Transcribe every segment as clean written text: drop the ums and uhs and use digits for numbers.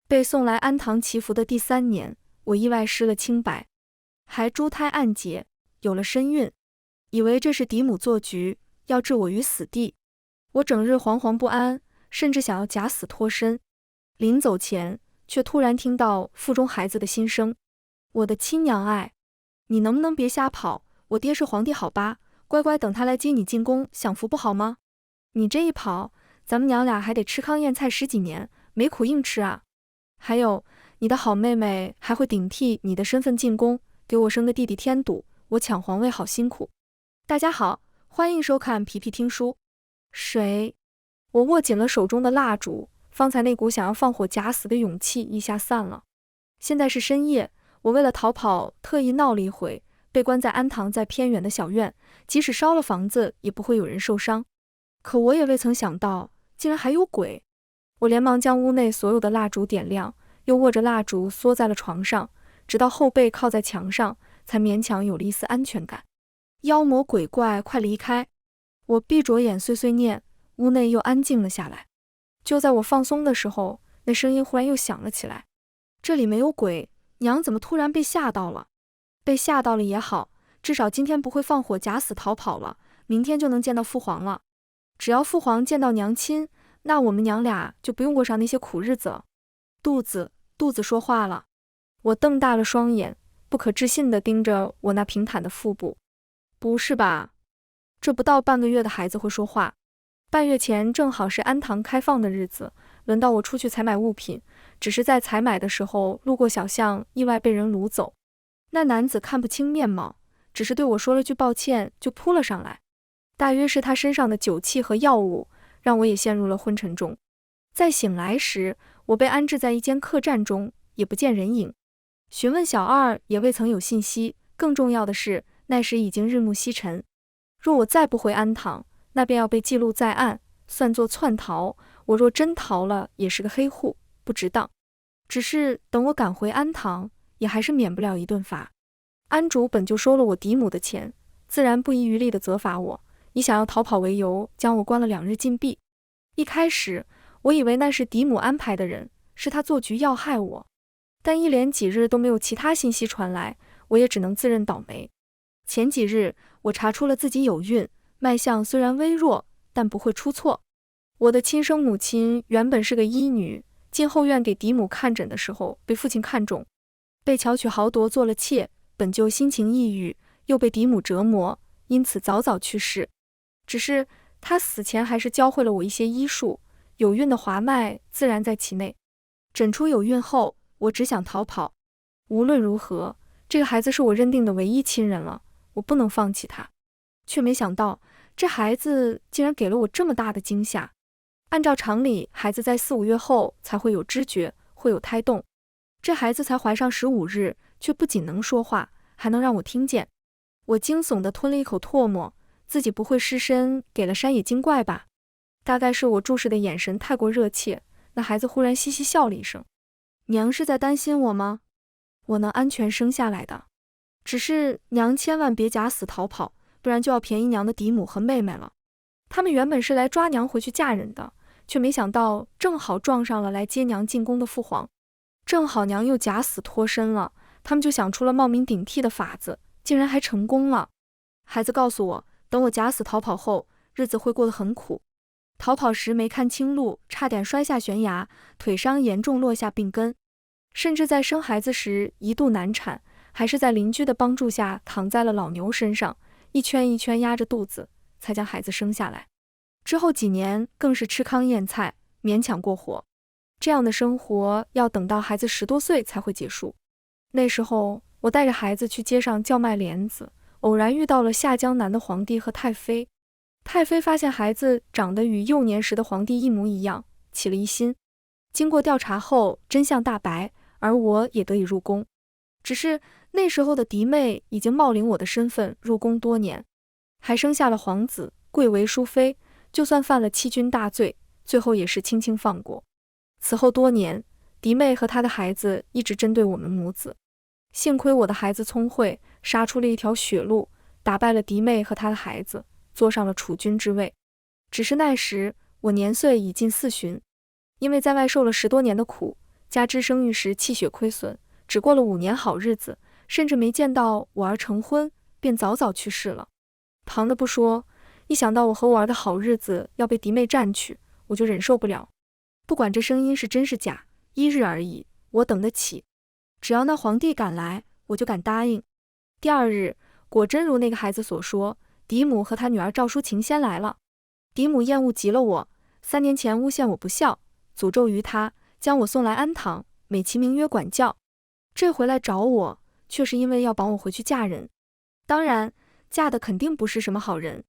被送来安堂祈福的第3年，我意外失了清白，还珠胎暗结，有了身孕，以为这是嫡母做局，要置我于死地。我整日惶惶不安，甚至想要假死脱身。临走前，却突然听到腹中孩子的心声：我的亲娘爱，你能不能别瞎跑？我爹是皇帝好吧，乖乖等他来接你进宫享福不好吗？你这一跑，咱们娘俩还得吃糠咽菜10几年，没苦硬吃啊。还有，你的好妹妹还会顶替你的身份进宫，给我生个弟弟添堵，我抢皇位好辛苦。大家好，欢迎收看皮皮听书。谁？我握紧了手中的蜡烛，方才那股想要放火假死的勇气一下散了。现在是深夜，我为了逃跑特意闹了一回，被关在安堂在偏远的小院，即使烧了房子也不会有人受伤。可我也未曾想到，竟然还有鬼。我连忙将屋内所有的蜡烛点亮，又握着蜡烛缩在了床上，直到后背靠在墙上，才勉强有了一丝安全感。妖魔鬼怪，快离开！我闭着眼碎碎念，屋内又安静了下来。就在我放松的时候，那声音忽然又响了起来：这里没有鬼，娘怎么突然被吓到了？被吓到了也好，至少今天不会放火假死逃跑了，明天就能见到父皇了。只要父皇见到娘亲，那我们娘俩就不用过上那些苦日子了。肚子说话了。我瞪大了双眼，不可置信地盯着我那平坦的腹部。不是吧？这不到半个月的孩子会说话。半月前正好是安堂开放的日子，轮到我出去采买物品，只是在采买的时候路过小巷，意外被人掳走。那男子看不清面貌，只是对我说了句抱歉就扑了上来。大约是他身上的酒气和药物让我也陷入了昏沉中。在醒来时，我被安置在一间客栈中，也不见人影。询问小二也未曾有信息，更重要的是那时已经日暮西沉。若我再不回安堂，那便要被记录在案，算作窜逃。我若真逃了，也是个黑户，不值当。只是等我赶回安堂，也还是免不了一顿罚。安主本就收了我嫡母的钱，自然不遗余力地责罚我，以想要逃跑为由，将我关了2日禁闭。一开始，我以为那是嫡母安排的人，是他做局要害我，但一连几日都没有其他信息传来，我也只能自认倒霉。前几日，我查出了自己有孕，脉象虽然微弱，但不会出错。我的亲生母亲原本是个医女，进后院给嫡母看诊的时候，被父亲看中，被巧取豪夺做了妾，本就心情抑郁，又被嫡母折磨，因此早早去世。只是她死前还是教会了我一些医术，有孕的华脉自然在其内。诊出有孕后，我只想逃跑。无论如何，这个孩子是我认定的唯一亲人了，我不能放弃他。却没想到，这孩子竟然给了我这么大的惊吓。按照常理，孩子在4、5月后才会有知觉，会有胎动。这孩子才怀上15日，却不仅能说话，还能让我听见。我惊悚地吞了一口唾沫，自己不会失身给了山野精怪吧？大概是我注视的眼神太过热切，那孩子忽然嘻嘻笑了一声。娘是在担心我吗？我能安全生下来的。只是娘千万别假死逃跑，不然就要便宜娘的嫡母和妹妹了。他们原本是来抓娘回去嫁人的，却没想到正好撞上了来接娘进宫的父皇。正好娘又假死脱身了，他们就想出了冒名顶替的法子，竟然还成功了。孩子告诉我，等我假死逃跑后，日子会过得很苦。逃跑时没看清路，差点摔下悬崖，腿伤严重落下病根，甚至在生孩子时一度难产，还是在邻居的帮助下躺在了老牛身上，一圈一圈压着肚子，才将孩子生下来。之后几年更是吃糠咽菜，勉强过活。这样的生活要等到孩子10多岁才会结束。那时候我带着孩子去街上叫卖莲子，偶然遇到了下江南的皇帝和太妃。太妃发现孩子长得与幼年时的皇帝一模一样，起了疑心。经过调查后，真相大白，而我也得以入宫。只是那时候的嫡妹已经冒领我的身份入宫多年，还生下了皇子，贵为淑妃，就算犯了欺君大罪，最后也是轻轻放过。此后多年，嫡妹和她的孩子一直针对我们母子。幸亏我的孩子聪慧，杀出了一条血路，打败了嫡妹和她的孩子，坐上了储君之位。只是那时我年岁已近40，因为在外受了10多年的苦，加之生育时气血亏损，只过了5年好日子，甚至没见到我儿成婚，便早早去世了。旁的不说，一想到我和我儿的好日子要被嫡妹占去，我就忍受不了。不管这声音是真是假，1日而已，我等得起。只要那皇帝敢来，我就敢答应。第2日，果真如那个孩子所说，嫡母和他女儿赵淑琴先来了。嫡母厌恶极了我，3年前诬陷我不孝，诅咒于他，将我送来安堂，美其名曰管教。这回来找我，却是因为要绑我回去嫁人。当然，嫁的肯定不是什么好人。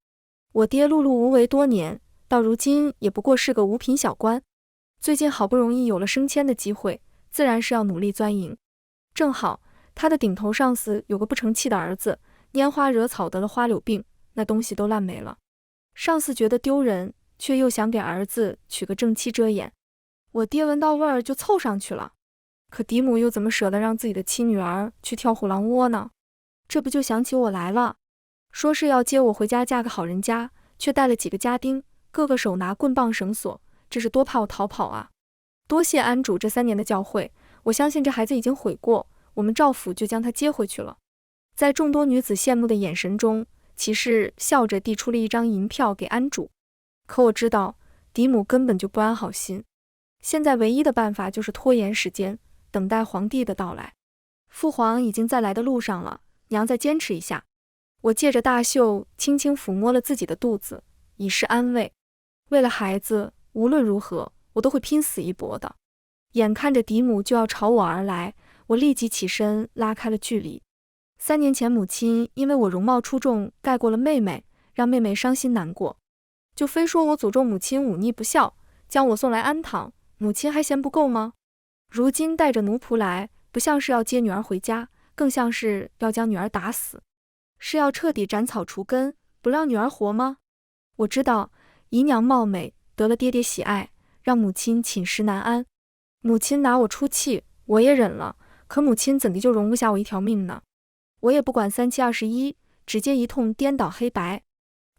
我爹碌碌无为多年，到如今也不过是个五品小官。最近好不容易有了升迁的机会，自然是要努力钻营。正好他的顶头上司有个不成器的儿子，拈花惹草得了花柳病，那东西都烂没了。上司觉得丢人，却又想给儿子娶个正妻遮掩。我爹闻到味儿就凑上去了，可嫡母又怎么舍得让自己的亲女儿去跳虎狼窝呢？这不就想起我来了，说是要接我回家嫁个好人家，却带了几个家丁，个个手拿棍棒绳索，这是多怕我逃跑啊！多谢安主这3年的教诲，我相信这孩子已经悔过，我们赵府就将他接回去了。在众多女子羡慕的眼神中，骑士笑着递出了一张银票给安主。可我知道嫡母根本就不安好心，现在唯一的办法就是拖延时间，等待皇帝的到来。父皇已经在来的路上了，娘再坚持一下。我借着大袖轻轻抚摸了自己的肚子，以示安慰。为了孩子，无论如何我都会拼死一搏的。眼看着嫡母就要朝我而来，我立即起身拉开了距离。3年前母亲因为我容貌出众盖过了妹妹，让妹妹伤心难过，就非说我诅咒母亲忤逆不孝，将我送来安堂，母亲还嫌不够吗？如今带着奴仆来，不像是要接女儿回家，更像是要将女儿打死，是要彻底斩草除根，不让女儿活吗？我知道姨娘貌美，得了爹爹喜爱，让母亲寝食难安。母亲拿我出气，我也忍了，可母亲怎地就容不下我一条命呢？我也不管3七21，只接一通颠倒黑白。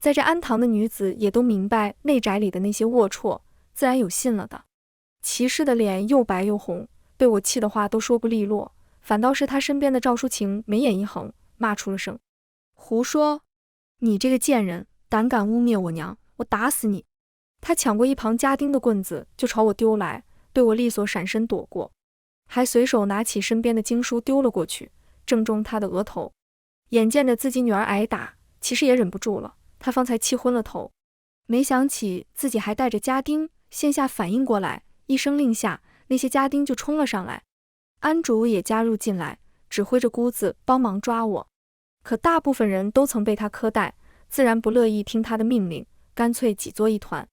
在这安堂的女子也都明白内宅里的那些龌龊，自然有信了的。骑士的脸又白又红，被我气的话都说不利落，反倒是他身边的赵淑琴眉眼一横，骂出了声：胡说！你这个贱人，胆敢污蔑我娘，我打死你！他抢过一旁家丁的棍子就朝我丢来，被我利索闪身躲过，还随手拿起身边的经书丢了过去，正中他的额头。眼见着自己女儿挨打，骑士也忍不住了，他方才气昏了头，没想起自己还带着家丁，现下反应过来，一声令下，那些家丁就冲了上来。安主也加入进来，指挥着姑子帮忙抓我。可大部分人都曾被他苛待，自然不乐意听他的命令，干脆挤作一团。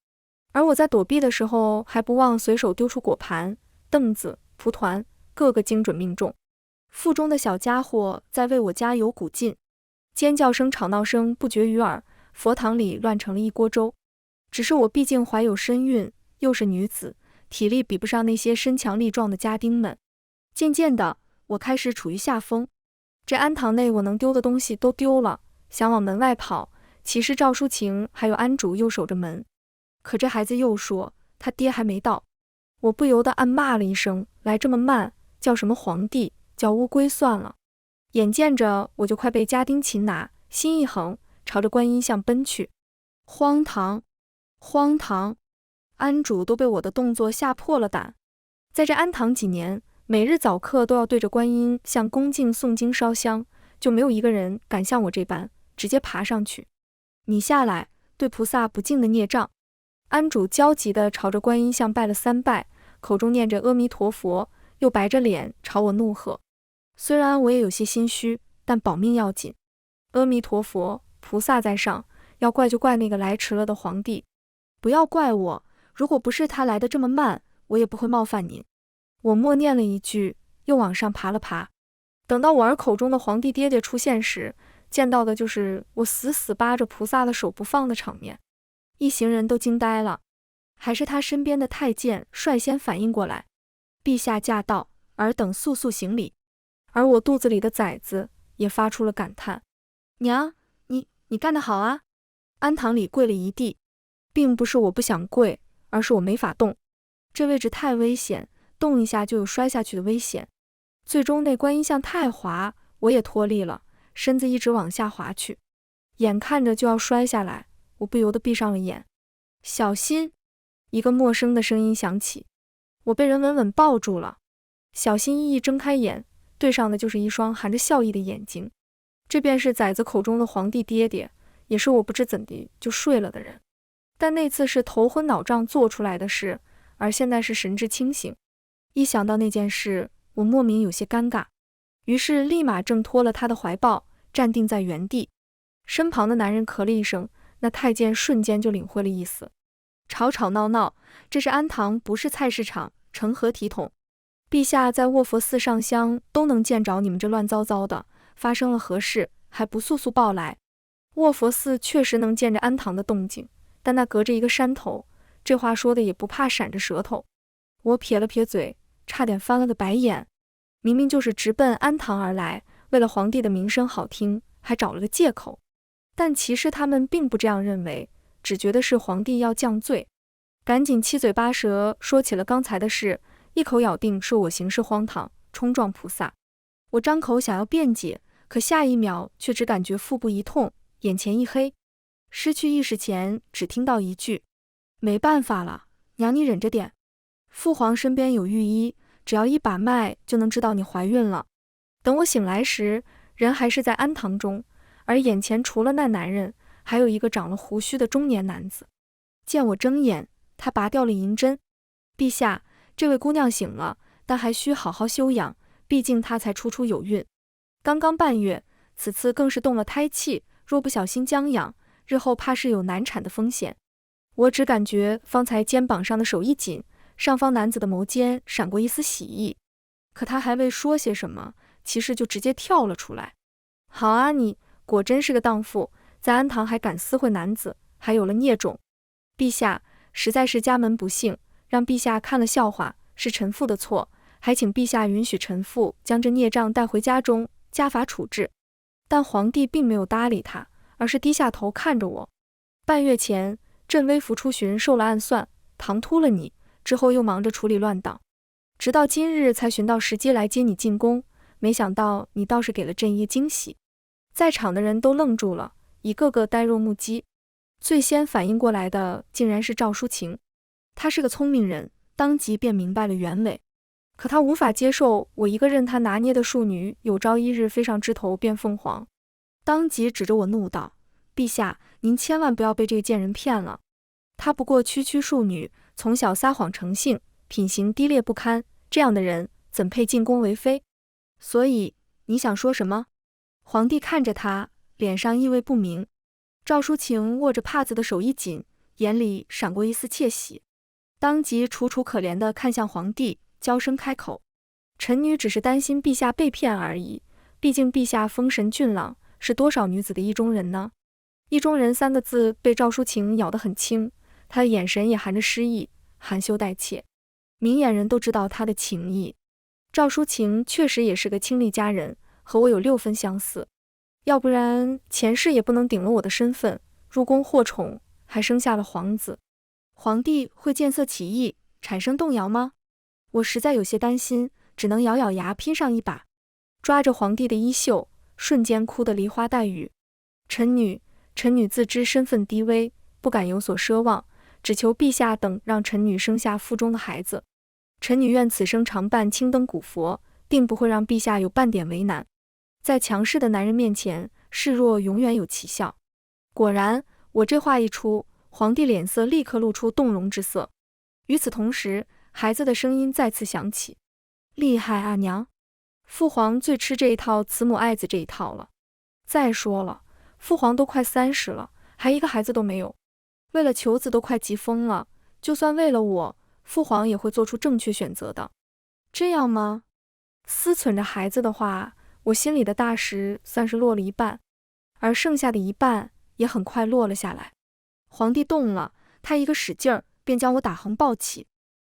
而我在躲避的时候，还不忘随手丢出果盘、凳子、蒲团，个个精准命中。腹中的小家伙在为我加油鼓劲，尖叫声、吵闹声不绝于耳，佛堂里乱成了一锅粥。只是我毕竟怀有身孕，又是女子，体力比不上那些身强力壮的家丁们。渐渐的，我开始处于下风。这安堂内我能丢的东西都丢了，想往门外跑，骑士赵淑琴还有安主又守着门。可这孩子又说他爹还没到，我不由得暗骂了一声，来这么慢，叫什么皇帝，叫乌龟算了。眼见着我就快被家丁擒拿，心一横，朝着观音像奔去。荒唐，荒唐！安主都被我的动作吓破了胆。在这安堂几年，每日早课都要对着观音像恭敬诵经烧香，就没有一个人敢像我这般直接爬上去。你下来，对菩萨不敬的孽障！安主焦急地朝着观音像拜了3拜，口中念着阿弥陀佛，又白着脸朝我怒喝。虽然我也有些心虚，但保命要紧。阿弥陀佛，菩萨在上，要怪就怪那个来迟了的皇帝。不要怪我，如果不是他来得这么慢，我也不会冒犯您。我默念了一句，又往上爬了爬。等到我儿口中的皇帝爹爹出现时，见到的就是我死死扒着菩萨的手不放的场面。一行人都惊呆了，还是他身边的太监率先反应过来，陛下驾到，尔等速速行礼。而我肚子里的崽子也发出了感叹：娘，你干得好啊！安堂里跪了一地，并不是我不想跪，而是我没法动。这位置太危险，动一下就有摔下去的危险。最终那观音像太滑，我也脱力了，身子一直往下滑去，眼看着就要摔下来，我不由得闭上了眼。小心！一个陌生的声音响起，我被人稳稳抱住了。小心翼翼睁开眼，对上的就是一双含着笑意的眼睛。这便是崽子口中的皇帝爹爹，也是我不知怎地就睡了的人。但那次是头昏脑胀做出来的事，而现在是神志清醒。一想到那件事，我莫名有些尴尬，于是立马挣脱了他的怀抱，站定在原地。身旁的男人咳了一声，那太监瞬间就领会了意思。吵吵闹闹，这是安堂，不是菜市场，成何体统？陛下在卧佛寺上香都能见着你们这乱糟糟的，发生了何事，还不速速报来？卧佛寺确实能见着安堂的动静，但那隔着一个山头，这话说的也不怕闪着舌头。我撇了撇嘴，差点翻了个白眼。明明就是直奔安堂而来，为了皇帝的名声好听，还找了个借口。但其实他们并不这样认为，只觉得是皇帝要降罪，赶紧七嘴八舌说起了刚才的事，一口咬定是我行事荒唐，冲撞菩萨。我张口想要辩解，可下一秒却只感觉腹部一痛，眼前一黑，失去意识前只听到一句：没办法了，娘你忍着点。父皇身边有御医，只要一把脉就能知道你怀孕了。等我醒来时，人还是在安堂中，而眼前除了那男人，还有一个长了胡须的中年男子。见我睁眼，他拔掉了银针。陛下，这位姑娘醒了，但还需好好休养，毕竟她才初有孕，刚刚半月，此次更是动了胎气，若不小心将养，日后怕是有难产的风险。我只感觉方才肩膀上的手一紧，上方男子的眸间闪过一丝喜意，可他还未说些什么，骑士就直接跳了出来。好啊，你果真是个荡妇，在安堂还敢私会男子，还有了孽种。陛下，实在是家门不幸，让陛下看了笑话，是臣妇的错，还请陛下允许臣妇将这孽障带回家中，家法处置。但皇帝并没有搭理他，而是低下头看着我。半月前，朕微服出巡，受了暗算，唐突了你，之后又忙着处理乱党，直到今日才寻到时机来接你进宫，没想到你倒是给了朕一个惊喜。在场的人都愣住了，一个个呆若木鸡。最先反应过来的竟然是赵淑晴，他是个聪明人，当即便明白了原委。可他无法接受我一个任他拿捏的庶女，有朝一日飞上枝头变凤凰，当即指着我怒道：陛下，您千万不要被这个贱人骗了，她不过区区庶女，从小撒谎成性，品行低劣不堪，这样的人怎配进宫为妃？所以你想说什么？皇帝看着他，脸上意味不明。赵淑晴握着帕子的手一紧，眼里闪过一丝窃喜，当即楚楚可怜地看向皇帝，娇声开口：臣女只是担心陛下被骗而已，毕竟陛下风神俊朗，是多少女子的意中人呢？意中人三个字被赵淑晴咬得很轻，她的眼神也含着诗意，含羞带怯，明眼人都知道她的情意。赵淑晴确实也是个清丽佳人，和我有6分相似，要不然前世也不能顶了我的身份，入宫获宠，还生下了皇子。皇帝会见色起意，产生动摇吗？我实在有些担心，只能咬咬牙拼上一把，抓着皇帝的衣袖，瞬间哭得梨花带雨。臣女自知身份低微，不敢有所奢望，只求陛下等让臣女生下腹中的孩子。臣女愿此生常伴青灯古佛，定不会让陛下有半点为难。在强势的男人面前，示弱永远有奇效。果然，我这话一出，皇帝脸色立刻露出动容之色。与此同时，孩子的声音再次响起：厉害啊娘，父皇最吃这一套慈母爱子这一套了。再说了，父皇都快30了，还一个孩子都没有，为了求子都快急疯了，就算为了我，父皇也会做出正确选择的。这样吗？思忖着孩子的话，我心里的大石算是落了一半，而剩下的一半也很快落了下来。皇帝动了，他一个使劲儿便将我打横抱起，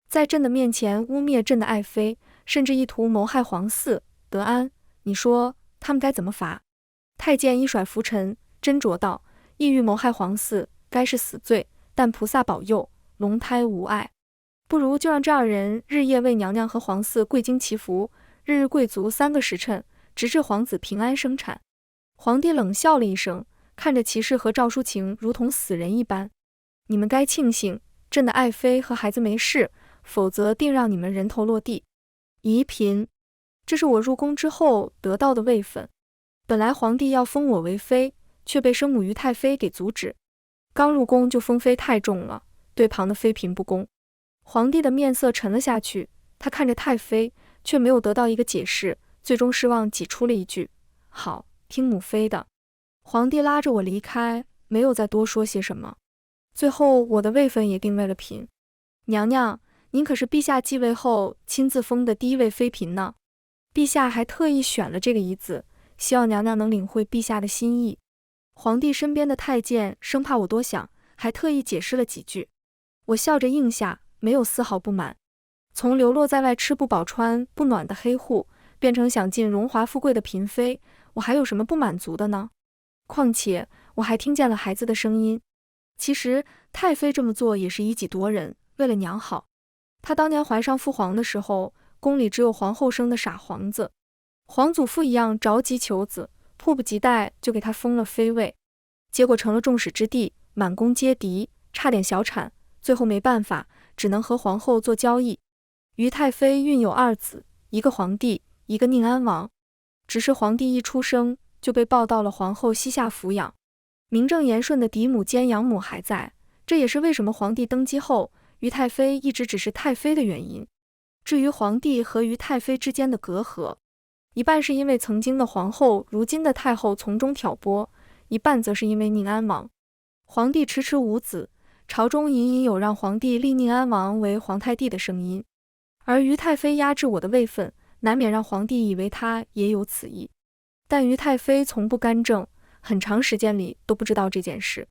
在朕的面前污蔑朕的爱妃，甚至意图谋害皇嗣德安，你说他们该怎么罚？太监一甩拂尘，斟酌道：意欲谋害皇嗣，该是死罪，但菩萨保佑，龙胎无碍。不如就让这二人日夜为娘娘和皇嗣跪经祈福，日日跪足3个时辰，直至皇子平安生产。皇帝冷笑了一声，看着齐氏和赵淑晴如同死人一般。你们该庆幸朕的爱妃和孩子没事，否则定让你们人头落地。宜嫔，这是我入宫之后得到的位分。本来皇帝要封我为妃，却被生母于太妃给阻止。刚入宫就封妃太重了，对旁的妃嫔不公。皇帝的面色沉了下去，他看着太妃，却没有得到一个解释，最终失望挤出了一句：好，听母妃的。皇帝拉着我离开，没有再多说些什么。最后我的位分也定为了嫔。娘娘，您可是陛下继位后亲自封的第一位妃嫔呢。陛下还特意选了这个宜字，希望娘娘能领会陛下的心意。皇帝身边的太监生怕我多想，还特意解释了几句。我笑着应下，没有丝毫不满。从流落在外吃不饱穿不暖的黑户，变成享尽荣华富贵的嫔妃，我还有什么不满足的呢？况且我还听见了孩子的声音。其实太妃这么做也是以己夺人，为了娘好。她当年怀上父皇的时候，宫里只有皇后生的傻皇子，皇祖父一样着急求子，迫不及待就给他封了妃位，结果成了众矢之的，满宫皆敌，差点小产，最后没办法，只能和皇后做交易。于太妃孕有2子，一个皇帝，一个宁安王。只是皇帝一出生就被抱到了皇后膝下抚养，名正言顺的嫡母兼养母还在，这也是为什么皇帝登基后，于太妃一直只是太妃的原因。至于皇帝和于太妃之间的隔阂，一半是因为曾经的皇后，如今的太后从中挑拨，一半则是因为宁安王。皇帝迟迟无子，朝中隐隐有让皇帝立宁安王为皇太帝的声音，而于太妃压制我的位分，难免让皇帝以为他也有此意。但于太妃从不干政，很长时间里都不知道这件事。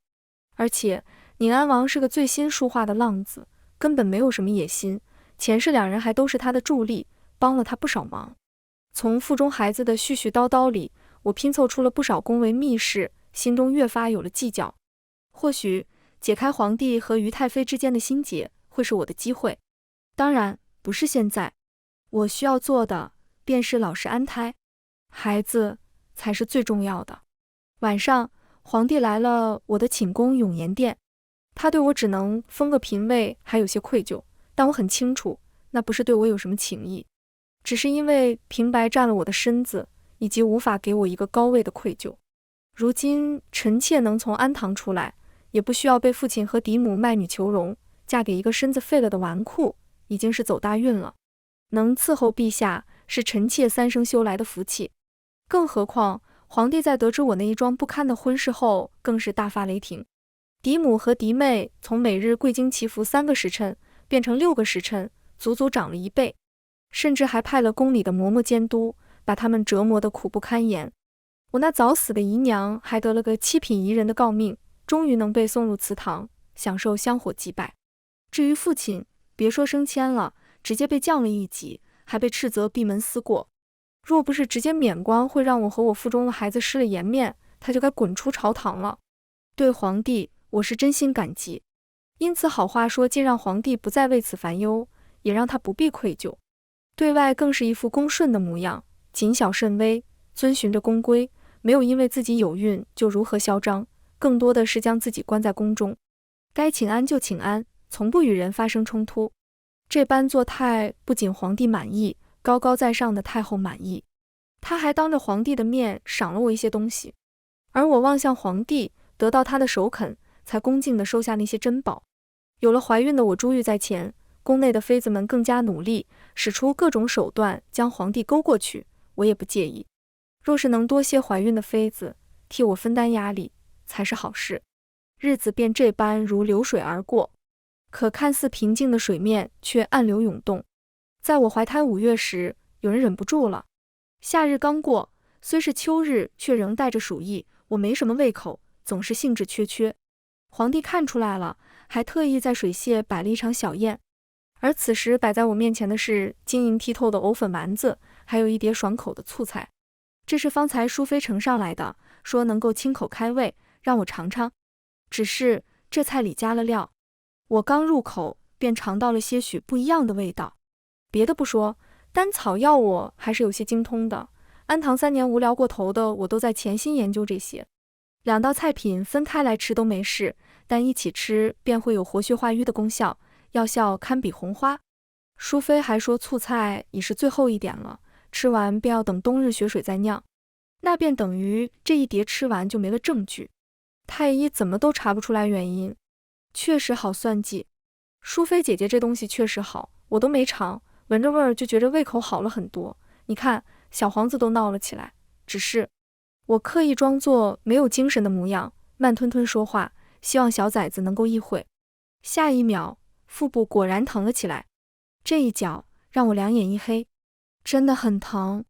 而且宁安王是个最新书画的浪子，根本没有什么野心，前世2人还都是他的助力，帮了他不少忙。从腹中孩子的絮絮叨叨里，我拼凑出了不少宫闱秘事，心中越发有了计较。或许解开皇帝和于太妃之间的心结，会是我的机会。当然不是现在，我需要做的便是老实安胎，孩子才是最重要的。晚上，皇帝来了我的寝宫永延殿，他对我只能封个嫔位还有些愧疚，但我很清楚，那不是对我有什么情谊，只是因为平白占了我的身子，以及无法给我一个高位的愧疚。如今臣妾能从安堂出来，也不需要被父亲和嫡母卖女求荣，嫁给一个身子废了的纨绔，已经是走大运了。能伺候陛下，是臣妾3生修来的福气。更何况皇帝在得知我那一桩不堪的婚事后，更是大发雷霆。嫡母和嫡妹从每日跪经祈福3个时辰，变成6个时辰，足足涨了1倍，甚至还派了宫里的嬷嬷监督，把他们折磨得苦不堪言。我那早死的姨娘还得了个7品宜人的诰命，终于能被送入祠堂，享受香火祭拜。至于父亲，别说升迁了，直接被降了1级，还被斥责闭门思过。若不是直接免官会让我和我腹中的孩子失了颜面，他就该滚出朝堂了。对皇帝，我是真心感激，因此好话说尽让皇帝不再为此烦忧，也让他不必愧疚。对外更是一副恭顺的模样，谨小慎微，遵循着宫规，没有因为自己有孕就如何嚣张，更多的是将自己关在宫中，该请安就请安，从不与人发生冲突。这般作态不仅皇帝满意，高高在上的太后满意，他还当着皇帝的面赏了我一些东西，而我望向皇帝，得到他的首肯，才恭敬地收下那些珍宝。有了怀孕的我珠玉在前，宫内的妃子们更加努力，使出各种手段将皇帝勾过去，我也不介意。若是能多些怀孕的妃子替我分担压力，才是好事。日子便这般如流水而过，可看似平静的水面却暗流涌动。在我怀胎5月时，有人忍不住了。夏日刚过，虽是秋日，却仍带着暑意，我没什么胃口，总是兴致缺缺。皇帝看出来了，还特意在水榭摆了一场小宴。而此时摆在我面前的是晶莹剔透的藕粉丸子，还有一碟爽口的醋菜。这是方才淑妃呈上来的，说能够清口开胃，让我尝尝。只是这菜里加了料，我刚入口便尝到了些许不一样的味道。别的不说，单草药我还是有些精通的。安堂3年无聊过头的，我都在潜心研究这些。2道菜品分开来吃都没事，但一起吃便会有活血化瘀的功效，药效堪比红花。淑妃还说醋菜已是最后一点了，吃完便要等冬日雪水再酿，那便等于这一碟吃完就没了证据。太医怎么都查不出来原因，确实好算计。淑妃姐姐这东西确实好，我都没尝，闻着味儿就觉着胃口好了很多。你看，小皇子都闹了起来，只是我刻意装作没有精神的模样，慢吞吞说话，希望小崽子能够意会。下一秒，腹部果然疼了起来，这一脚让我两眼一黑，真的很疼。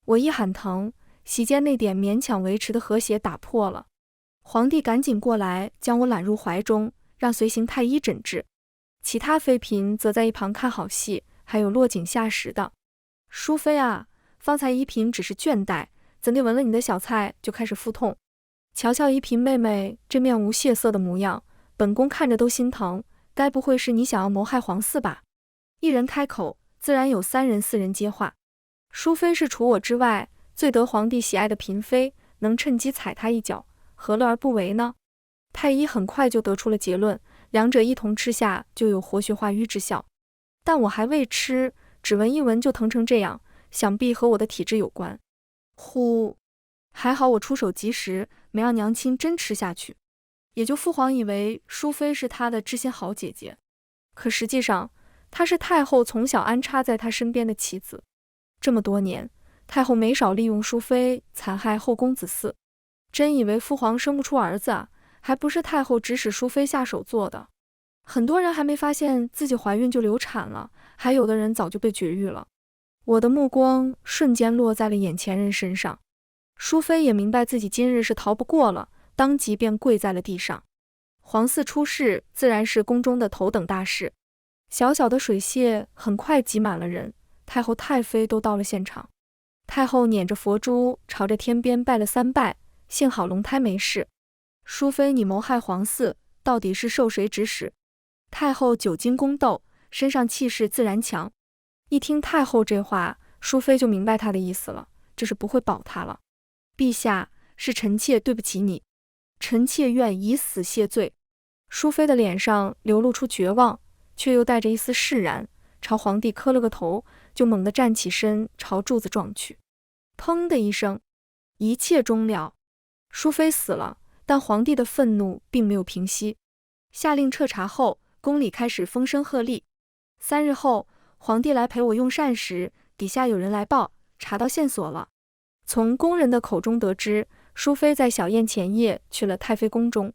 我一喊疼，席间那点勉强维持的和谐打破了。皇帝赶紧过来将我揽入怀中，让随行太医诊治。其他妃嫔则在一旁看好戏，还有落井下石的。淑妃啊，方才宜嫔只是倦怠，怎地闻了你的小菜就开始腹痛？瞧瞧宜嫔妹妹这面无血色的模样，本宫看着都心疼，该不会是你想要谋害皇嗣吧？一人开口，自然有3人4人接话。淑妃是除我之外最得皇帝喜爱的嫔妃，能趁机踩她一脚，何乐而不为呢？太医很快就得出了结论，两者一同吃下就有活血化瘀之效。但我还未吃，只闻一闻就疼成这样，想必和我的体质有关。呼，还好我出手及时，没让娘亲真吃下去。也就父皇以为淑妃是他的知心好姐姐，可实际上她是太后从小安插在他身边的棋子。这么多年，太后没少利用淑妃残害后宫子嗣，真以为父皇生不出儿子啊，还不是太后指使淑妃下手做的。很多人还没发现自己怀孕就流产了，还有的人早就被绝育了。我的目光瞬间落在了眼前人身上，淑妃也明白自己今日是逃不过了，当即便跪在了地上。皇嗣出世自然是宫中的头等大事，小小的水榭很快挤满了人，太后太妃都到了现场。太后捻着佛珠朝着天边拜了3拜，幸好龙胎没事。淑妃你谋害皇嗣，到底是受谁指使？太后久经宫斗，身上气势自然强。一听太后这话，淑妃就明白她的意思了，这是不会保她了。陛下，是臣妾对不起你，臣妾愿以死谢罪。淑妃的脸上流露出绝望，却又带着一丝释然，朝皇帝磕了个头，就猛地站起身，朝柱子撞去。砰的一声，一切终了。淑妃死了，但皇帝的愤怒并没有平息。下令彻查后，宫里开始风声鹤唳。3日后，皇帝来陪我用膳时，底下有人来报，查到线索了。从宫人的口中得知，淑妃在小宴前夜去了太妃宫中，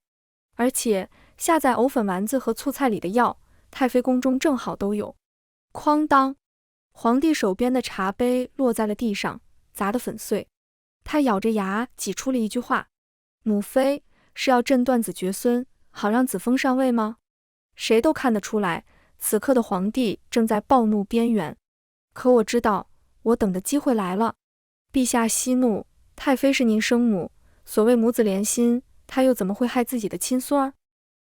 而且下在藕粉丸子和醋菜里的药，太妃宫中正好都有。哐当，皇帝手边的茶杯落在了地上，砸得粉碎。他咬着牙挤出了一句话：母妃是要朕断子绝孙，好让子封上位吗？谁都看得出来，此刻的皇帝正在暴怒边缘。可我知道，我等的机会来了。陛下息怒，太妃是您生母，所谓母子连心，她又怎么会害自己的亲孙儿？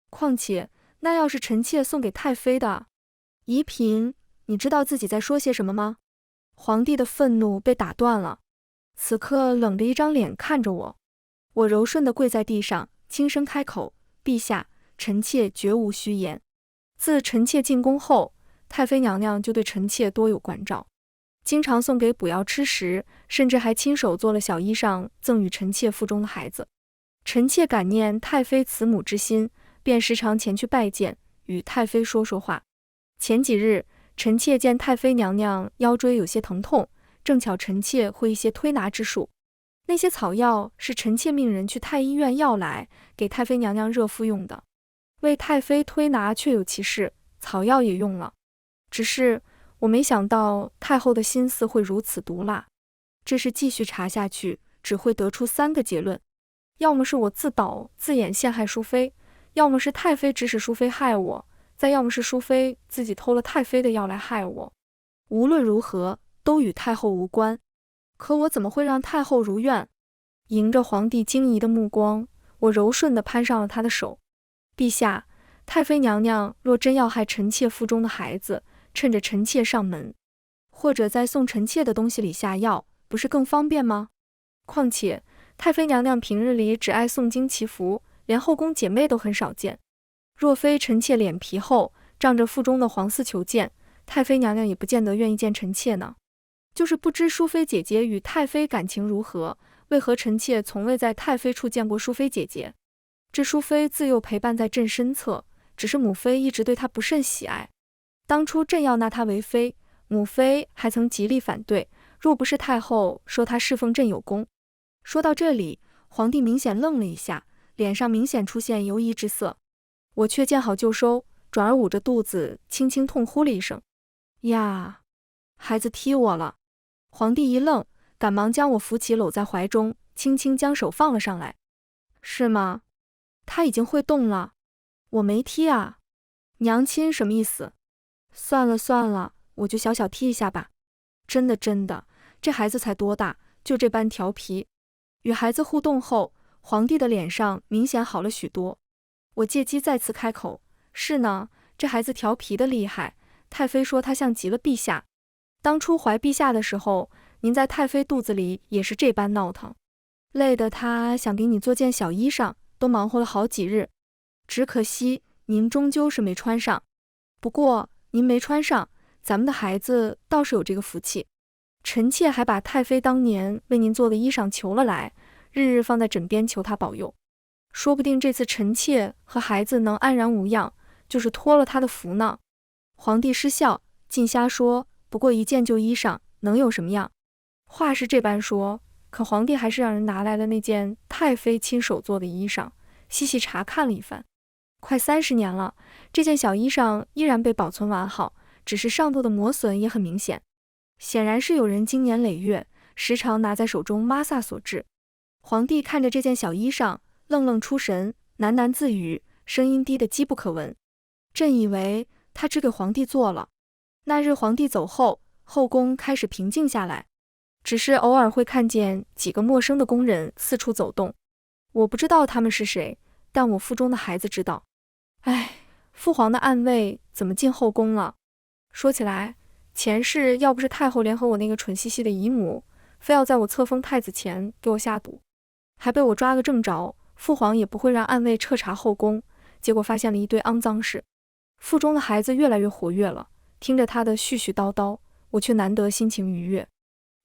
况且那要是臣妾送给太妃的。宜嫔，你知道自己在说些什么吗？皇帝的愤怒被打断了，此刻冷着一张脸看着我。我柔顺地跪在地上，轻声开口：陛下，臣妾绝无虚言。自臣妾进宫后，太妃娘娘就对臣妾多有关照，经常送给补药吃食，甚至还亲手做了小衣裳赠与臣妾腹中的孩子。臣妾感念太妃慈母之心，便时常前去拜见，与太妃说说话。前几日，臣妾见太妃娘娘腰椎有些疼痛，正巧臣妾会一些推拿之术，那些草药是臣妾命人去太医院要来，给太妃娘娘热敷用的。为太妃推拿确有其事，草药也用了。只是我没想到太后的心思会如此毒辣，这是继续查下去，只会得出3个结论：要么是我自导自演陷害淑妃，要么是太妃指使淑妃害我，再要么是淑妃自己偷了太妃的药来害我。无论如何，都与太后无关。可我怎么会让太后如愿？迎着皇帝惊疑的目光，我柔顺地攀上了他的手。陛下，太妃娘娘若真要害臣妾腹中的孩子，趁着臣妾上门，或者在送臣妾的东西里下药，不是更方便吗？况且太妃娘娘平日里只爱诵经祈福，连后宫姐妹都很少见。若非臣妾脸皮厚，仗着腹中的黄丝求见，太妃娘娘也不见得愿意见臣妾呢。就是不知淑妃姐姐与太妃感情如何，为何臣妾从未在太妃处见过淑妃姐姐？这淑妃自幼陪伴在朕身侧，只是母妃一直对她不甚喜爱。当初朕要纳她为妃，母妃还曾极力反对，若不是太后说她侍奉朕有功。说到这里，皇帝明显愣了一下，脸上明显出现犹疑之色。我却见好就收，转而捂着肚子轻轻痛呼了一声：呀，孩子踢我了！皇帝一愣，赶忙将我扶起搂在怀中，轻轻将手放了上来。是吗？他已经会动了。我没踢啊。娘亲什么意思？算了算了，我就小小踢一下吧。真的，这孩子才多大，就这般调皮。与孩子互动后，皇帝的脸上明显好了许多。我借机再次开口：是呢，这孩子调皮的厉害，太妃说他像极了陛下。当初怀陛下的时候，您在太妃肚子里也是这般闹腾，累得他想给你做件小衣裳，都忙活了好几日。只可惜您终究是没穿上。不过您没穿上，咱们的孩子倒是有这个福气。臣妾还把太妃当年为您做的衣裳求了来，日日放在枕边求她保佑。说不定这次臣妾和孩子能安然无恙，就是托了她的福呢。皇帝失笑，尽瞎说，不过一件旧衣裳，能有什么样？话是这般说，可皇帝还是让人拿来了那件太妃亲手做的衣裳，细细查看了一番。快30年了，这件小衣裳依然被保存完好，只是上头的磨损也很明显，显然是有人经年累月，时常拿在手中抹挲所致。皇帝看着这件小衣裳，愣愣出神，喃喃自语，声音低得机不可闻。朕以为他只给皇帝做了。那日皇帝走后，后宫开始平静下来，只是偶尔会看见几个陌生的宫人四处走动。我不知道他们是谁，但我腹中的孩子知道。唉，父皇的暗卫怎么进后宫了？说起来，前世要不是太后联合我那个蠢兮兮的姨母，非要在我册封太子前给我下毒，还被我抓个正着，父皇也不会让暗卫彻查后宫，结果发现了一堆肮脏事。腹中的孩子越来越活跃了，听着他的絮絮叨叨，我却难得心情愉悦。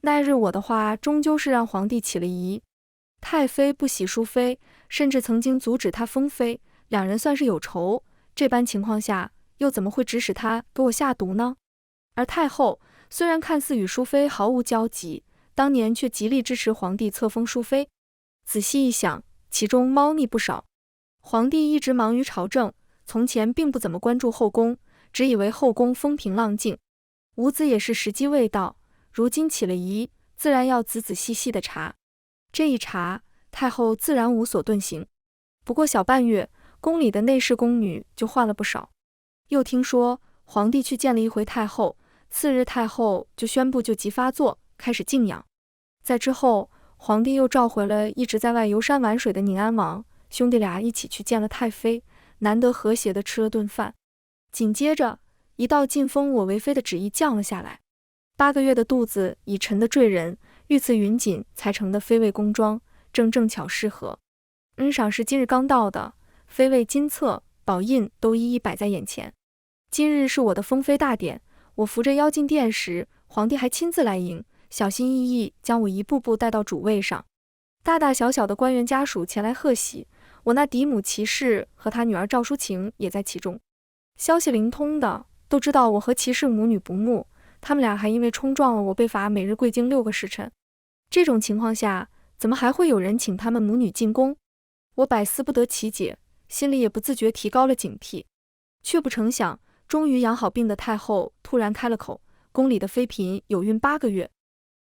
那日我的话终究是让皇帝起了疑。太妃不喜淑妃，甚至曾经阻止她封妃，两人算是有仇，这般情况下又怎么会指使她给我下毒呢？而太后虽然看似与淑妃毫无交集，当年却极力支持皇帝册封淑妃。仔细一想，其中猫腻不少。皇帝一直忙于朝政，从前并不怎么关注后宫，只以为后宫风平浪静。伍子也是时机未到，如今起了疑，自然要仔仔细细的查。这一查，太后自然无所遁形。不过小半月，宫里的内侍宫女就换了不少。又听说皇帝去见了一回太后，次日太后就宣布旧疾发作，开始静养。在之后，皇帝又召回了一直在外游山玩水的宁安王，兄弟俩一起去见了太妃，难得和谐地吃了顿饭。紧接着，一道晋封我为妃的旨意降了下来。8个月的肚子已沉得坠人，御赐云锦才成的妃位宫装，正巧适合。赏是今日刚到的，妃位金册、宝印都一一摆在眼前。今日是我的封妃大典，我扶着腰进殿时，皇帝还亲自来迎，小心翼翼将我一步步带到主位上。大大小小的官员家属前来贺喜，我那嫡母齐氏和她女儿赵淑晴也在其中。消息灵通的都知道我和齐氏母女不睦，他们俩还因为冲撞了我被罚每日跪经6个时辰。这种情况下，怎么还会有人请他们母女进宫？我百思不得其解，心里也不自觉提高了警惕。却不成想，终于养好病的太后突然开了口，宫里的妃嫔有孕8个月，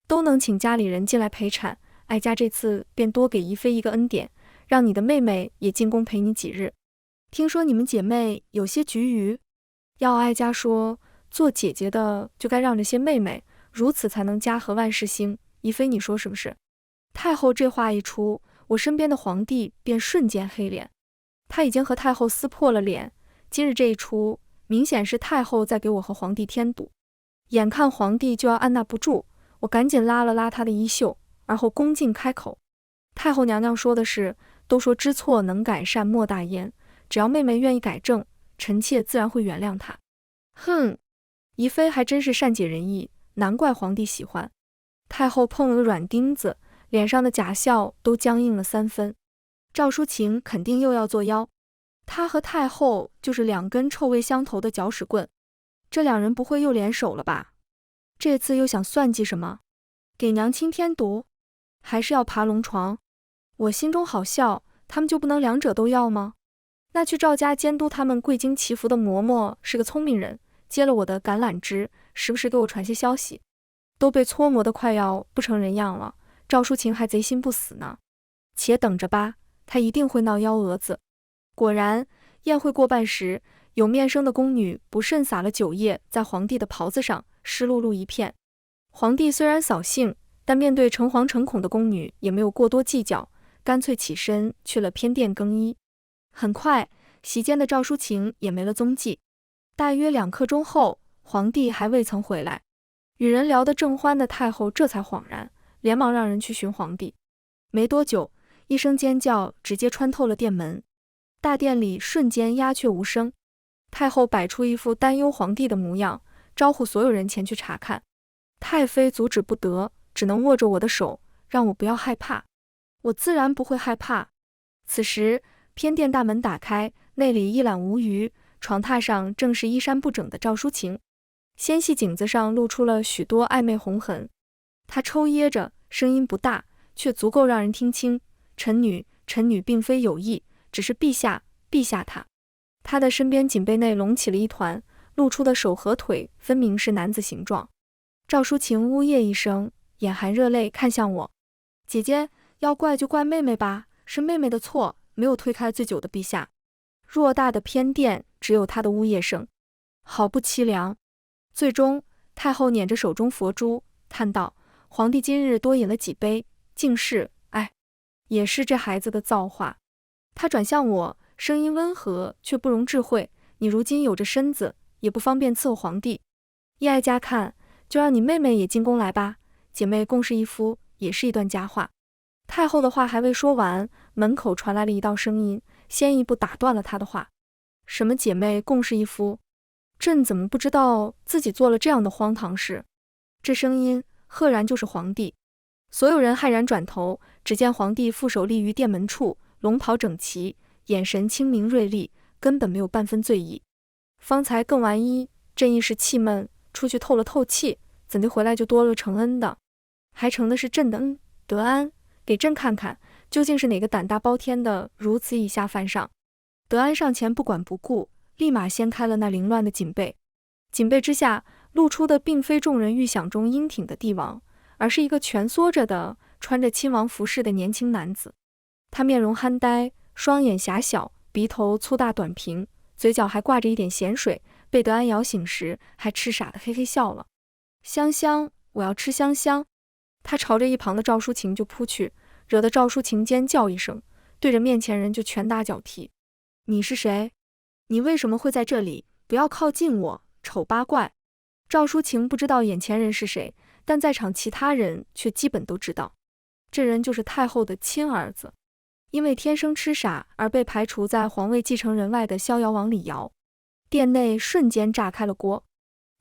都能请家里人进来陪产，哀家这次便多给宜妃一个恩典，让你的妹妹也进宫陪你几日。听说你们姐妹有些局龉，要哀家说，做姐姐的就该让着些妹妹，如此才能家和万事兴。宜妃你说是不是？太后这话一出，我身边的皇帝便瞬间黑脸。他已经和太后撕破了脸，今日这一出，明显是太后在给我和皇帝添堵。眼看皇帝就要按捺不住，我赶紧拉了拉他的衣袖，而后恭敬开口：太后娘娘说的是，都说知错能改善莫大焉，只要妹妹愿意改正，臣妾自然会原谅她。哼，宜妃还真是善解人意，难怪皇帝喜欢。太后碰了个软钉子，脸上的假笑都僵硬了3分。赵淑琴肯定又要作妖，她和太后就是2根臭味相投的搅屎棍，这2人不会又联手了吧？这次又想算计什么？给娘亲添堵，还是要爬龙床？我心中好笑，他们就不能2者都要吗？那去赵家监督他们贵京祈福的嬷嬷是个聪明人，接了我的橄榄枝，时不时给我传些消息。都被搓磨得快要不成人样了，赵淑琴还贼心不死呢。且等着吧，她一定会闹幺蛾子。果然，宴会过半时，有面生的宫女不慎撒了酒液在皇帝的袍子上，湿漉漉一片。皇帝虽然扫兴，但面对诚惶诚恐的宫女也没有过多计较，干脆起身去了偏殿更衣。很快，席间的赵淑琴也没了踪迹。大约2刻钟后，皇帝还未曾回来。与人聊得正欢的太后这才恍然，连忙让人去寻皇帝。没多久，一声尖叫直接穿透了殿门，大殿里瞬间鸦雀无声。太后摆出一副担忧皇帝的模样，招呼所有人前去查看。太妃阻止不得，只能握着我的手，让我不要害怕。我自然不会害怕。此时，偏殿大门打开，内里一览无余，床榻上正是衣衫不整的赵淑琴。纤细颈子上露出了许多暧昧红痕，她抽噎着，声音不大，却足够让人听清：臣女并非有意，只是陛下她。她的身边锦被内隆起了一团，露出的手和腿分明是男子形状。赵淑琴呜咽一声，眼含热泪看向我：姐姐，要怪就怪妹妹吧，是妹妹的错，没有推开醉酒的陛下。偌大的偏殿，只有她的呜咽声，好不凄凉。最终，太后捻着手中佛珠，叹道：皇帝今日多饮了几杯，竟是，也是这孩子的造化。她转向我，声音温和却不容智慧：你如今有着身子，也不方便伺候皇帝，依爱家看，就让你妹妹也进宫来吧，姐妹共侍一夫，也是一段佳话。太后的话还未说完，门口传来了一道声音，先一步打断了她的话：什么姐妹共侍一夫？朕怎么不知道自己做了这样的荒唐事？这声音赫然就是皇帝。所有人骇然转头，只见皇帝负手立于殿门处，龙袍整齐，眼神清明锐利，根本没有半分醉意。方才更完衣，朕一时气闷，出去透了透气，怎地回来就多了承恩的？还承的是朕的恩德安，给朕看看，究竟是哪个胆大包天的如此以下犯上？德安上前不管不顾，立马掀开了那凌乱的锦被，锦被之下露出的并非众人预想中英挺的帝王，而是一个蜷缩着的穿着亲王服饰的年轻男子。他面容憨呆，双眼狭小，鼻头粗大短平，嘴角还挂着一点咸水，被德安摇醒时还痴傻的嘿嘿笑了。香香，我要吃香香。他朝着一旁的赵淑琴就扑去，惹得赵淑琴尖叫一声，对着面前人就拳打脚踢。你是谁？你为什么会在这里？不要靠近我，丑八怪！赵淑琴不知道眼前人是谁，但在场其他人却基本都知道，这人就是太后的亲儿子，因为天生痴傻而被排除在皇位继承人外的逍遥王李瑶。殿内瞬间炸开了锅，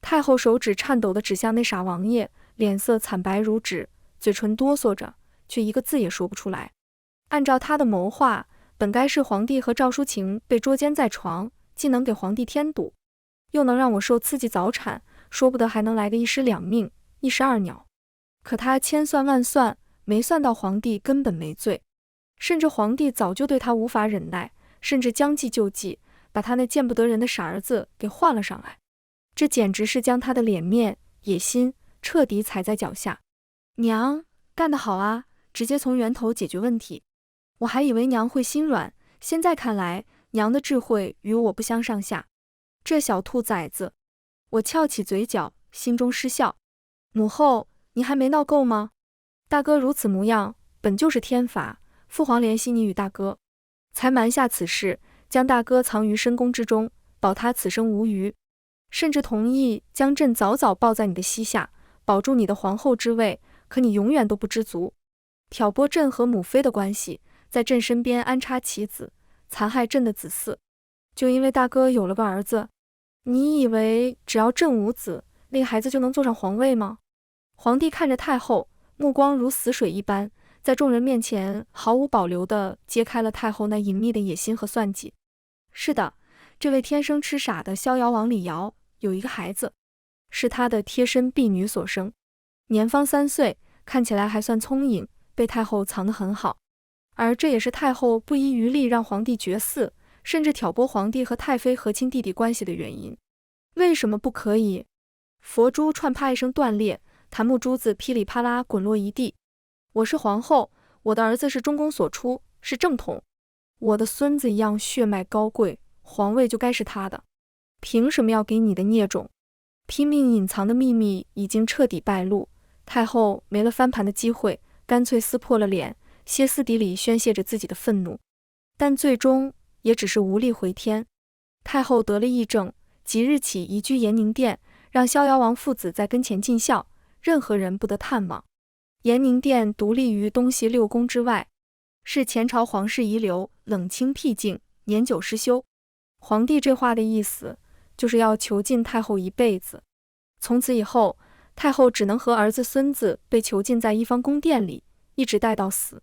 太后手指颤抖地指向那傻王爷，脸色惨白如纸，嘴唇哆嗦着，却一个字也说不出来。按照他的谋划，本该是皇帝和赵淑琴被捉奸在床，既能给皇帝添堵，又能让我受刺激早产，说不得还能来个一尸两命，一石二鸟。可他千算万算，没算到皇帝根本没罪，甚至皇帝早就对他无法忍耐，甚至将计就计，把他那见不得人的傻儿子给换了上来。这简直是将他的脸面、野心彻底踩在脚下。娘，干得好啊，直接从源头解决问题。我还以为娘会心软，现在看来，娘的智慧与我不相上下。这小兔崽子！我翘起嘴角，心中失笑。母后，你还没闹够吗？大哥如此模样，本就是天罚，父皇怜惜你与大哥，才瞒下此事，将大哥藏于深宫之中，保他此生无虞，甚至同意将朕早早抱在你的膝下，保住你的皇后之位。可你永远都不知足，挑拨朕和母妃的关系，在朕身边安插棋子，残害朕的子嗣。就因为大哥有了个儿子，你以为只要朕无子，那个孩子就能坐上皇位吗？皇帝看着太后，目光如死水一般，在众人面前毫无保留地揭开了太后那隐秘的野心和算计。是的，这位天生痴傻的逍遥王李瑶有一个孩子，是他的贴身婢女所生，年方3岁，看起来还算聪颖，被太后藏得很好。而这也是太后不遗余力让皇帝绝嗣，甚至挑拨皇帝和太妃和亲弟弟关系的原因。为什么不可以？佛珠串啪一声断裂，檀木珠子噼里啪啦滚落一地。我是皇后，我的儿子是中宫所出，是正统，我的孙子一样血脉高贵，皇位就该是他的，凭什么要给你的孽种？拼命隐藏的秘密已经彻底败露，太后没了翻盘的机会，干脆撕破了脸，歇斯底里宣泄着自己的愤怒，但最终也只是无力回天。太后得了癔症，即日起移居延宁殿，让逍遥王父子在跟前尽孝，任何人不得探望。延宁殿独立于东西6宫之外，是前朝皇室遗留，冷清僻静，年久失修。皇帝这话的意思，就是要囚禁太后一辈子。从此以后，太后只能和儿子孙子被囚禁在一方宫殿里，一直待到死。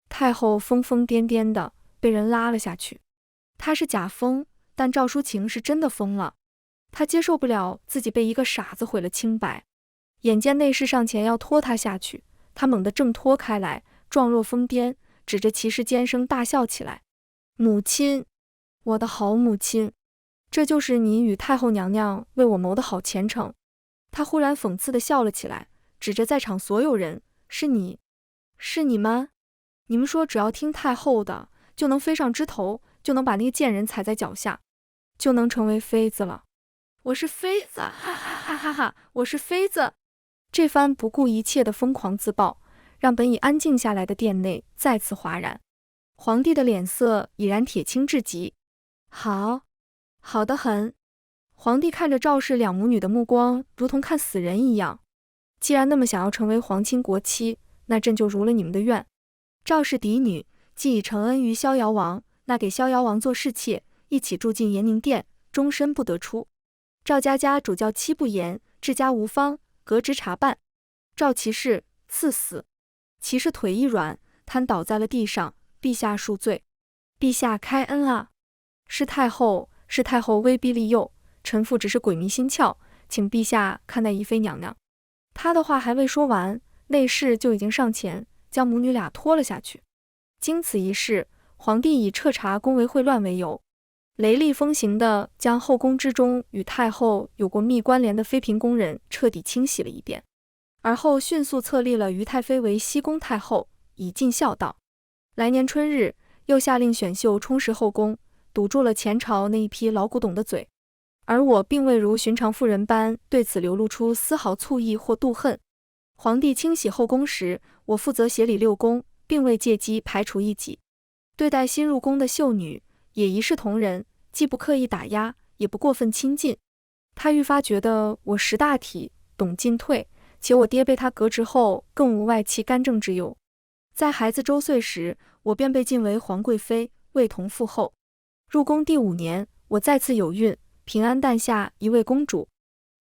太后疯疯癫癫的被人拉了下去，她是假疯，但赵淑晴是真的疯了。她接受不了自己被一个傻子毁了清白，眼见内侍上前要拖她下去，她猛地挣脱开来，状若疯癫，指着骑士尖声大笑起来：“母亲，我的好母亲，这就是你与太后娘娘为我谋的好前程。”她忽然讽刺地笑了起来，指着在场所有人：“是你们？你们说只要听太后的，就能飞上枝头，就能把那个贱人踩在脚下，就能成为妃子了。我是妃子，哈哈哈哈哈！我是妃子！”这番不顾一切的疯狂自爆，让本已安静下来的殿内再次哗然。皇帝的脸色已然铁青至极。好得很。皇帝看着赵氏两母女的目光如同看死人一样。既然那么想要成为皇亲国戚，那朕就如了你们的愿。赵氏嫡女既已承恩于逍遥王，那给逍遥王做侍妾，一起住进延宁殿，终身不得出。赵家家主教戚不言，治家无方，革职查办。赵骑士赐死。骑士腿一软，瘫倒在了地上。陛下恕罪，陛下开恩啊！是太后威逼利诱，臣妇只是鬼迷心窍，请陛下看待宜妃娘娘。他的话还未说完，内侍就已经上前将母女俩拖了下去。经此一事，皇帝以彻查宫闱秽乱为由，雷厉风行地将后宫之中与太后有过密关联的妃嫔宫人彻底清洗了一遍，而后迅速册立了于太妃为西宫太后，以尽孝道。来年春日，又下令选秀充实后宫，堵住了前朝那一批老古董的嘴。而我并未如寻常妇人般对此流露出丝毫醋意或妒恨。皇帝清洗后宫时，我负责协理6宫，并未借机排除异己。对待新入宫的秀女，也一视同仁，既不刻意打压，也不过分亲近。他愈发觉得我识大体，懂进退，且我爹被他革职后，更无外戚干政之忧。在孩子周岁时，我便被晋为皇贵妃，位同父后。入宫第5年，我再次有孕，平安诞下一位公主。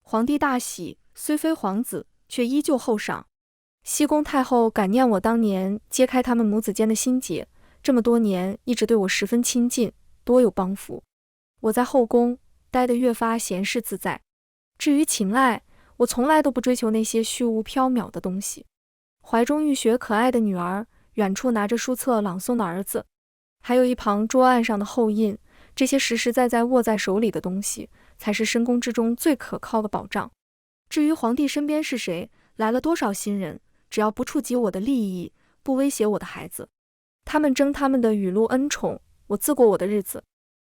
皇帝大喜，虽非皇子，却依旧厚赏。西宫太后感念我当年揭开他们母子间的心结，这么多年一直对我十分亲近，多有帮扶。我在后宫待得越发闲适自在。至于情爱，我从来都不追求那些虚无缥缈的东西。怀中欲学可爱的女儿，远处拿着书册朗诵的儿子，还有一旁桌案上的后印，这些实实在在握在手里的东西，才是深宫之中最可靠的保障。至于皇帝身边是谁，来了多少新人，只要不触及我的利益，不威胁我的孩子，他们争他们的雨露恩宠，我自过我的日子。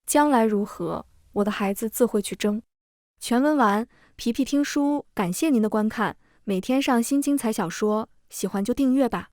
将来如何，我的孩子自会去争。全文完，皮皮听书，感谢您的观看，每天上新精彩小说，喜欢就订阅吧。